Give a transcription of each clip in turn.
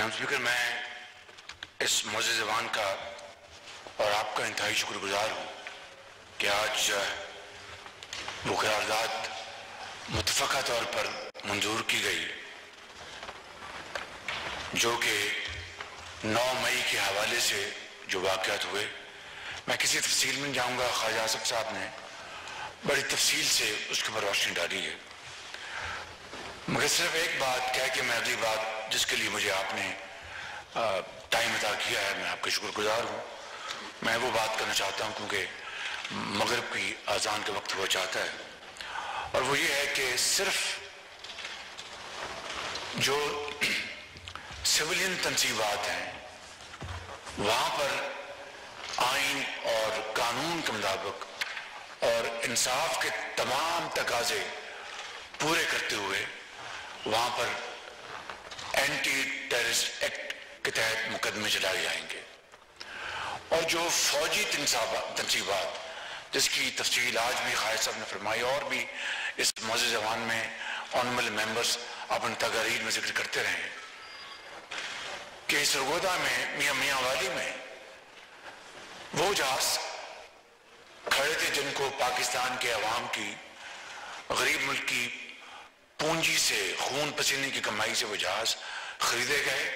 جناب اسپیکر، میں اس معزز ایوان کا اور آپ کا انتہائی شکر گزار ہوں کہ آج وہ قرارداد متفقہ طور پر منظور کی گئی جو کہ 9 مئی کے حوالے سے جو واقعات ہوئے. میں کسی تفصیل میں جاؤں گا، خواجہ آصف صاحب نے بڑی تفصیل سے اس کے اوپر روشنی ڈالی ہے، مگر صرف ایک بات کہہ کہ میں اگلی بات جس کے لیے مجھے آپ نے ٹائم عطا کیا ہے میں آپ کا شکر گزار ہوں. میں وہ بات کرنا چاہتا ہوں کیونکہ مغرب کی اذان کے وقت ہوا چاہتا ہے، اور وہ یہ ہے کہ صرف جو سویلین تنصیبات ہیں وہاں پر آئین اور قانون کے مطابق اور انصاف کے تمام تقاضے پورے کرتے ہوئے وہاں پر اینٹی ٹیررسٹ ایکٹ کے تحت مقدمے چلائے جائیں گے. اور جو فوجی تنصیبات جس کی تفصیل آج بھی قائد صاحب نے فرمائی اور بھی اس معزز ایوان میں آنریبل ممبرز اپنے تقاریر میں ذکر کرتے رہے کہ سرگودا میں میاں والی میں وہ جہاز کھڑے تھے جن کو پاکستان کے عوام کی غریب ملک کی پونجی سے خون پسینے کی کمائی سے وہ جہاز خریدے گئے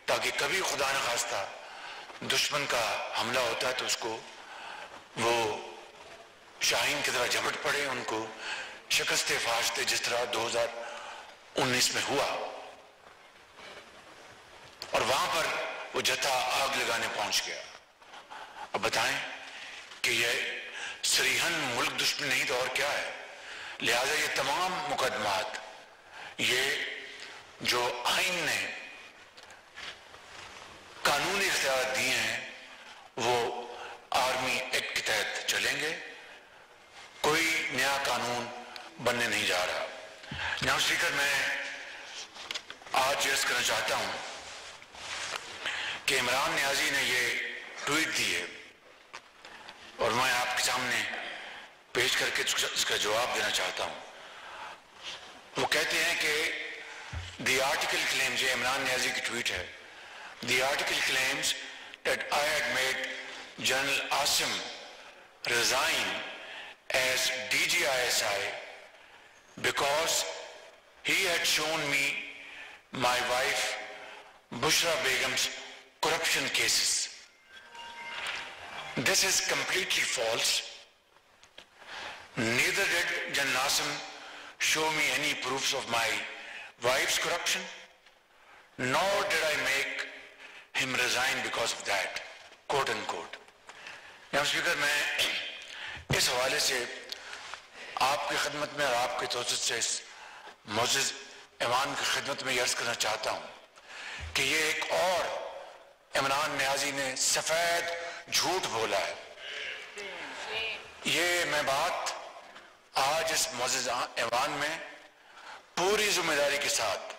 تاکہ کبھی خدا نخواستہ دشمن کا حملہ ہوتا ہے تو اس کو وہ شاہین کی طرح جھپٹ پڑے، ان کو شکست فاش دے جس طرح 2019 میں ہوا. اور وہاں پر وہ جتھا آگ لگانے پہنچ گیا. اب بتائیں کہ یہ سریحن ملک دشمن نہیں تو اور کیا ہے. لہذا یہ تمام مقدمات یہ جو آئین نے قانونی اختیارات دیے ہیں وہ آرمی ایکٹ کے تحت چلیں گے، کوئی نیا قانون بننے نہیں جا رہا. جناب اسپیکر، میں آج عرض کرنا چاہتا ہوں کہ عمران نیازی نے یہ ٹویٹ دی ہے اور میں آپ کے سامنے پیش کر کے اس کا جواب دینا چاہتا ہوں. وہ کہتے ہیں کہ دی آرٹیکل کلیمز، یہ عمران نیازی کی ٹویٹ ہے، the article claims that I had made General Asim resign as DGISI because he had shown me my wife Bushra Begum's corruption cases. This is completely false. Neither did General Asim show me any proofs of my wife's corruption, nor did I make him resign because of that, quote unquote. جناب speaker, میں اس حوالے سے آپ کی خدمت میں اور آپ کے توسط سے اس معزز ایوان کی خدمت میں یہ عرض کرنا چاہتا ہوں کہ یہ ایک اور عمران نیازی نے سفید جھوٹ بولا ہے. یہ میں بات آج اس معزز ایوان میں پوری ذمہ داری کے ساتھ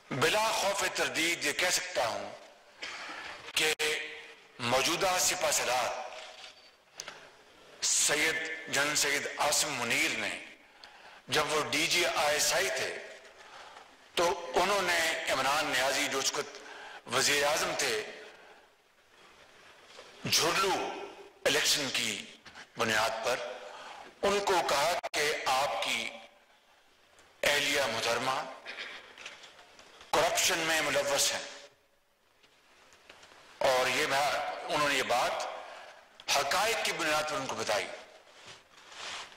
بلا خوف تردید یہ کہہ سکتا ہوں کہ موجودہ سپہ سالار جنرل سید عاصم منیر نے جب وہ DGISI تھے تو انہوں نے عمران نیازی جو اس وقت وزیر اعظم تھے جھرلو الیکشن کی بنیاد پر ان کو کہا کہ آپ کی اہلیہ محترمہ کرپشن میں ملوث ہیں، اور یہ انہوں نے یہ بات حقائق کی بنیاد پر ان کو بتائی.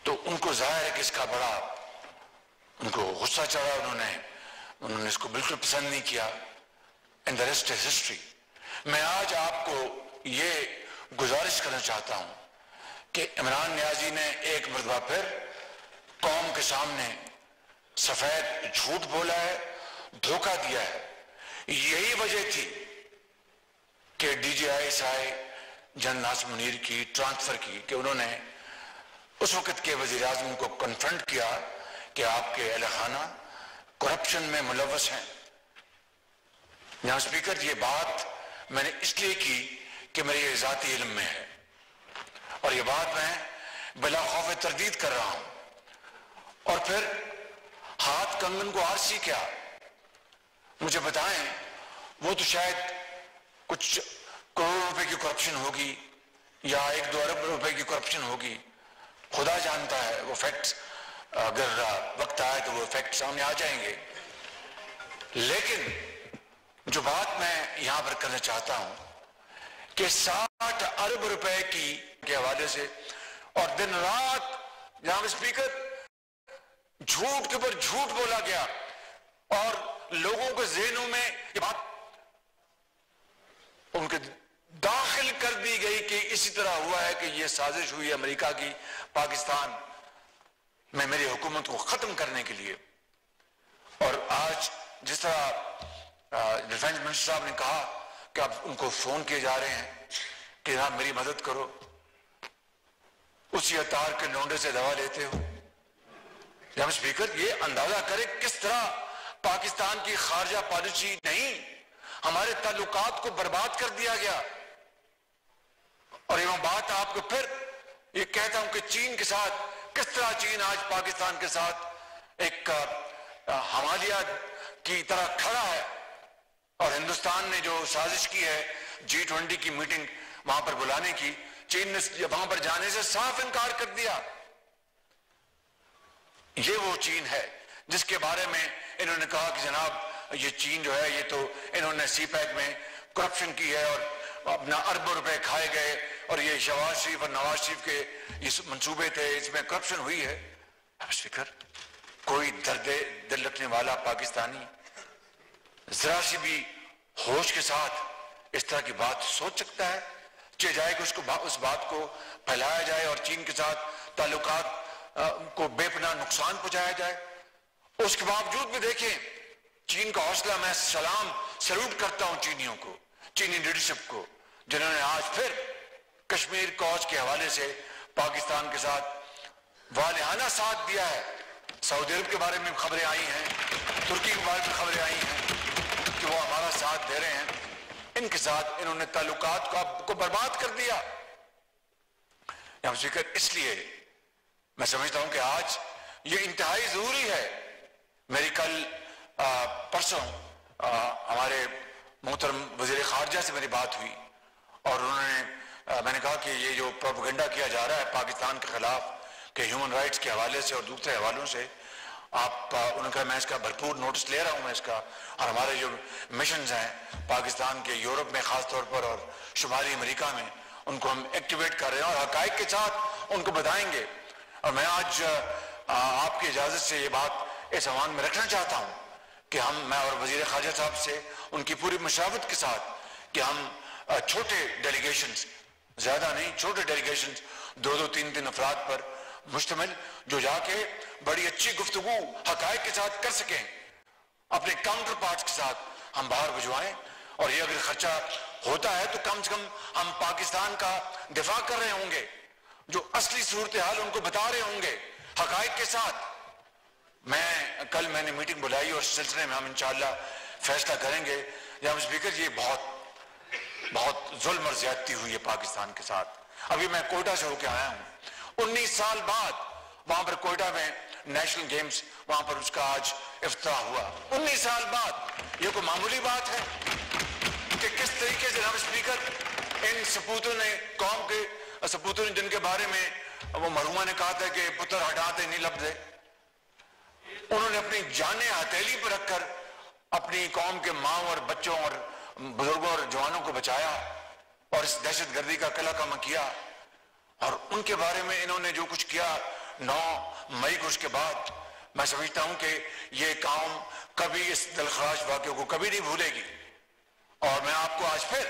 تو ان کو ظاہر ہے کہ اس کا بڑا ان کو غصہ چڑھا، انہوں نے اس کو بالکل پسند نہیں کیا. And the rest is history. میں آج آپ کو یہ گزارش کرنا چاہتا ہوں کہ عمران نیازی نے ایک مرتبہ پھر قوم کے سامنے سفید جھوٹ بولا ہے، دھوکہ دیا ہے. یہی وجہ تھی کہ DGISI جنرل عاصم منیر کی ٹرانسفر کی کہ انہوں نے اس وقت کے وزیر اعظم کو کنفرنٹ کیا کہ آپ کے اہل خانہ کرپشن میں ملوث ہیں. جناب اسپیکر، یہ بات میں نے اس لیے کی کہ میرے یہ ذاتی علم میں ہے اور یہ بات میں بلا خوف تردید کر رہا ہوں. اور پھر ہاتھ کنگن کو آرسی کیا، مجھے بتائیں وہ تو شاید کچھ کروڑ روپے کی کرپشن ہوگی یا 1-2 ارب روپے کی کرپشن ہوگی، خدا جانتا ہے وہ فیکٹس، اگر وقت آئے تو وہ فیکٹس سامنے آ جائیں گے۔ لیکن جو بات میں یہاں پر کرنا چاہتا ہوں کہ 60 ارب روپے کے حوالے سے اور دن رات جناب اسپیکر جھوٹ کے اوپر جھوٹ بولا گیا اور لوگوں کے ذہنوں میں یہ بات ان کے داخل کر دی گئی کہ اسی طرح ہوا ہے کہ یہ سازش ہوئی ہے امریکہ کی پاکستان میں میری حکومت کو ختم کرنے کے لیے۔ اور آج جس طرح ڈیفینس منسٹر صاحب نے کہا کہ اب ان کو فون کیے جا رہے ہیں کہ جناب میری مدد کرو، اسی اتار کے لونڈے سے دوا لیتے ہو۔ جناب اسپیکر یہ اندازہ کرے کس طرح پاکستان کی خارجہ پالیسی نہیں، ہمارے تعلقات کو برباد کر دیا گیا۔ اور یہ بات آپ کو پھر یہ کہتا ہوں کہ چین کے ساتھ کس طرح چین آج پاکستان کے ساتھ ایک ہمالیہ کی طرح کھڑا ہے، اور ہندوستان نے جو سازش کی ہے G20 کی میٹنگ وہاں پر بلانے کی، چین نے وہاں پر جانے سے صاف انکار کر دیا۔ یہ وہ چین ہے جس کے بارے میں انہوں نے کہا کہ جناب یہ چین جو ہے یہ تو انہوں نے سی پیک میں کرپشن کی ہے اور اپنا اربوں روپے کھائے گئے، اور یہ شہباز شریف اور نواز شریف کے یہ منصوبے تھے، اس میں کرپشن ہوئی ہے۔ اسپیکر کوئی درد دل رکھنے والا پاکستانی ذرا سی بھی ہوش کے ساتھ اس طرح کی بات سوچ سکتا ہے؟ چاہے جائے کہ اس بات کو پھیلایا جائے اور چین کے ساتھ تعلقات کو بے پناہ نقصان پہنچایا جائے۔ اس کے باوجود بھی دیکھیں چین کا حوصلہ، میں سلوٹ کرتا ہوں چینیوں کو، چینی لیڈرشپ کو، جنہوں نے آج پھر کشمیر کوچ کے حوالے سے پاکستان کے ساتھ والہانہ ساتھ دیا ہے۔ سعودی عرب کے بارے میں خبریں آئی ہیں، ترکی کے بارے میں خبریں آئی ہیں کہ وہ ہمارا ساتھ دے رہے ہیں۔ ان کے ساتھ انہوں نے تعلقات کو برباد کر دیا۔ اس لیے میں سمجھتا ہوں کہ آج یہ انتہائی ضروری ہے۔ میری کل پرسوں ہمارے محترم وزیر خارجہ سے میری بات ہوئی، اور انہوں نے میں نے کہا کہ یہ جو پروپیگنڈا کیا جا رہا ہے پاکستان کے خلاف کہ ہیومن رائٹس کے حوالے سے اور دوسرے حوالوں سے، انہوں نے کہا میں اس کا بھرپور نوٹس لے رہا ہوں میں اس کا، اور ہمارے جو مشنز ہیں پاکستان کے یورپ میں خاص طور پر اور شمالی امریکہ میں، ان کو ہم ایکٹیویٹ کر رہے ہیں اور حقائق کے ساتھ ان کو بتائیں گے۔ اور میں آج آپ کی اجازت سے یہ بات اس عنوان میں رکھنا چاہتا ہوں کہ میں اور وزیر خارجہ صاحب سے ان کی پوری مشاورت کے ساتھ کہ ہم چھوٹے ڈیلیگیشنز، زیادہ نہیں، چھوٹے ڈیلیگیشنز 2-3 افراد پر مشتمل، جو جا کے بڑی اچھی گفتگو حقائق کے ساتھ کر سکیں، اپنے کاؤنٹر پارٹس کے ساتھ ہم باہر بھجوائیں۔ اور یہ اگر خرچہ ہوتا ہے تو کم سے کم ہم پاکستان کا دفاع کر رہے ہوں گے، جو اصلی صورتحال ان کو بتا رہے ہوں گے حقائق کے ساتھ۔ کل میں نے میٹنگ بلائی اور اس سلسلے میں ہم انشاءاللہ فیصلہ کریں گے۔ جناب اسپیکر یہ بہت ظلم اور زیادتی ہوئی ہے پاکستان کے ساتھ۔ ابھی میں کوئٹہ سے ہو کے آیا ہوں، 19 سال بعد وہاں پر کوئٹہ میں نیشنل گیمز، وہاں پر اس کا آج افتتاح ہوا، 19 سال بعد۔ یہ کوئی معمولی بات ہے کہ کس طریقے سے جناب اسپیکر ان سپوتوں نے، قوم کے سپوتوں نے، جن کے بارے میں وہ مرحومہ نے کہا تھا کہ پتر ہٹاتے نہیں لبدے، انہوں نے اپنی جانیں ہتھیلی پر رکھ کر اپنی قوم کے ماں اور بچوں اور بزرگوں اور جوانوں کو بچایا اور اس دہشت گردی کا قلعہ کما کیا۔ اور ان کے بارے میں انہوں نے جو کچھ کیا 9 مئی کو، اس کے بعد میں سمجھتا ہوں کہ یہ قوم کبھی اس دلخراش واقعے کو کبھی نہیں بھولے گی۔ اور میں آپ کو آج پھر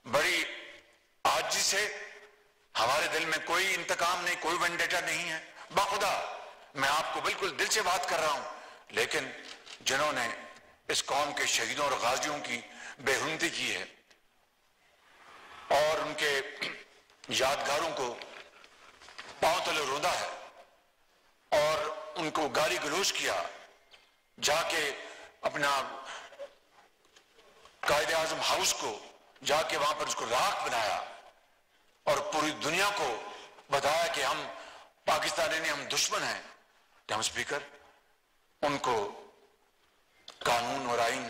بڑی عاجزی سے، ہمارے دل میں کوئی انتقام نہیں، کوئی وینڈیٹا نہیں ہے، باخدا میں آپ کو بالکل دل سے بات کر رہا ہوں، لیکن جنہوں نے اس قوم کے شہیدوں اور غازیوں کی بے حرمتی کی ہے اور ان کے یادگاروں کو پاؤں تلے روندا ہے اور ان کو گالی گلوچ کیا، جا کے اپنا قائد اعظم ہاؤس کو جا کے وہاں پر اس کو راکھ بنایا اور پوری دنیا کو بتایا کہ ہم پاکستانی نہیں، ہم دشمن ہیں۔ جناب اسپیکر ان کو قانون اور آئین